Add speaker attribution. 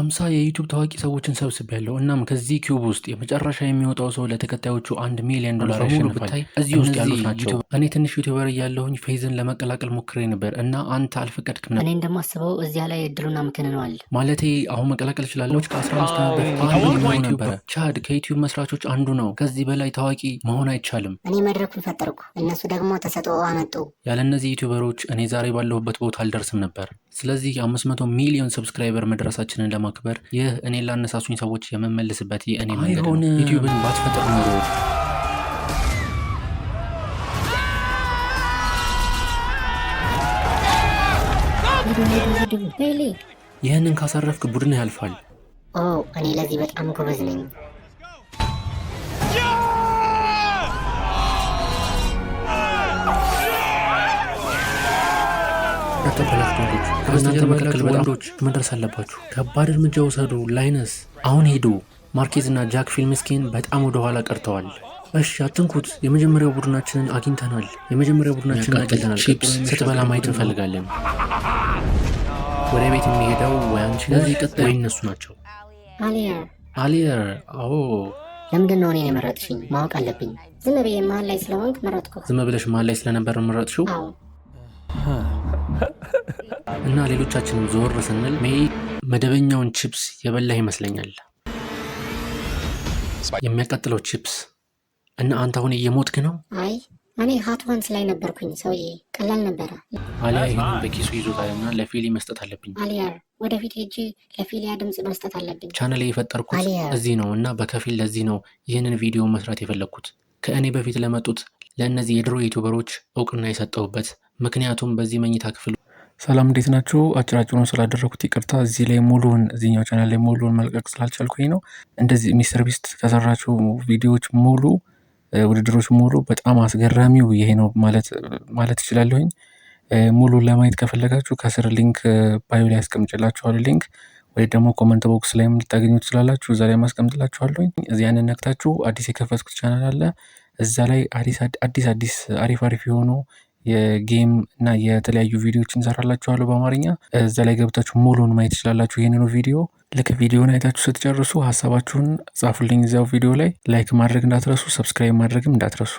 Speaker 1: 50 የዩቲዩብ ታዋቂ ሰዎችን ሰብስቤያለሁ። እናም ከዚህ ኪዩብ ውስጥ የመጨረሻ የሚወጣው ሰው ለተከታዮቹ $1 ሚሊዮን ያሸንፋል። ብታይ እዚህ ውስጥ ያሉት ናቸው። እኔ ትንሽ ዩቲዩበር እያለሁኝ ፌዝን ለመቀላቀል ሞክሬ ነበር እና አንተ አልፈቀድክም ነበር።
Speaker 2: እኔ እንደማስበው እዚያ ላይ እድሉን አምክነነዋል።
Speaker 1: ማለቴ አሁን መቀላቀል እችላለሁ። ከ15 ዓመት በፊት አንዱ ነበረ። ቻድ ከዩቲዩብ መስራቾች አንዱ ነው። ከዚህ በላይ ታዋቂ መሆን አይቻልም።
Speaker 2: እኔ መድረኩን ፈጠርኩ፣ እነሱ ደግሞ ተሰጥኦ አመጡ።
Speaker 1: ያለ እነዚህ ዩቲዩበሮች እኔ ዛሬ ባለሁበት ቦታ አልደርስም ነበር። ስለዚህ 500 ሚሊዮን ሰብስክራይበር መድረሳችንን ለማክበር ይህ እኔን ላነሳሱኝ ሰዎች የምመልስበት የእኔ መንገድ ነው። ዩቲዩብን ባትፈጥር ኖሮ ይህንን ካሳረፍክ ቡድን ያልፋል።
Speaker 2: እኔ ለዚህ በጣም ጎበዝ ነኝ።
Speaker 1: ከበስተጀርባ ያላችሁ ወንዶች መድረስ አለባችሁ። ከባድ እርምጃ ውሰዱ። ላይነስ አሁን ሄዱ። ማርኬዝ እና ጃክ ፊልምስኪን በጣም ወደ ኋላ ቀርተዋል። እሺ አትንኩት። የመጀመሪያው ቡድናችንን አግኝተናል። የመጀመሪያው ቡድናችንን አግኝተናል። ቺፕስ ስትበላ ማየት እንፈልጋለን። ወደ ቤት የሚሄደው ወይ አንቺ ለዚህ ቀጣይ ወይ እነሱ ናቸው። አሊየር አዎ።
Speaker 2: ለምንድን ነው እኔን የመረጥሽኝ? ማወቅ አለብኝ። ዝም ብዬ መሀል ላይ ስለሆንክ መረጥኩ።
Speaker 1: ዝም ብለሽ መሀል ላይ ስለነበር መረጥሽው? እና ሌሎቻችንም ዞር ስንል ሜይ መደበኛውን ቺፕስ የበላህ ይመስለኛል። የሚያቃጥለው ቺፕስ እና አንተ አሁን እየሞትክ ነው።
Speaker 2: አይ እኔ ሀት ዋንስ ላይ ነበርኩኝ። ሰውዬ ቀላል ነበረ።
Speaker 1: አሊያ ይህንን በኪሱ ይዞታልና ለፊሊ መስጠት አለብኝ።
Speaker 2: አሊያር ወደፊት ሄጂ ለፊሊያ ድምፅ መስጠት አለብኝ።
Speaker 1: ቻናል የፈጠርኩት እዚህ ነው እና በከፊል ለዚህ ነው ይህንን ቪዲዮ መስራት የፈለግኩት። ከእኔ በፊት ለመጡት ለእነዚህ የድሮ ዩቱበሮች እውቅና የሰጠሁበት ምክንያቱም በዚህ መኝታ ክፍል። ሰላም እንዴት ናችሁ? አጭራጭሩን ስላደረኩት ይቅርታ። እዚህ ላይ ሙሉውን እዚህኛው ቻናል ላይ ሙሉውን መልቀቅ ስላልቻልኩኝ ነው። እንደዚህ ሚስተር ቢስት ከሰራችሁ ቪዲዮዎች ሙሉ ውድድሮች ሙሉ በጣም አስገራሚው ይሄ ነው ማለት እችላለሁኝ። ሙሉን ለማየት ከፈለጋችሁ ከስር ሊንክ ባዮ ላይ ያስቀምጥላችኋለሁ ሊንክ፣ ወይ ደግሞ ኮመንት ቦክስ ላይም ልታገኙ ትችላላችሁ። እዛ ላይ ማስቀምጥላችኋለሁኝ። እዚህ ያንን ነክታችሁ አዲስ የከፈትኩት ቻናል አለ። እዛ ላይ አዲስ አሪፍ የሆኑ የጌም እና የተለያዩ ቪዲዮዎች እንሰራላችኋለሁ በአማርኛ። እዛ ላይ ገብታችሁ ሙሉን ማየት ትችላላችሁ። ይህንኑ ቪዲዮ ልክ ቪዲዮን አይታችሁ ስትጨርሱ ሀሳባችሁን ጻፉልኝ እዚያው ቪዲዮ ላይ። ላይክ ማድረግ እንዳትረሱ፣ ሰብስክራይብ ማድረግም እንዳትረሱ።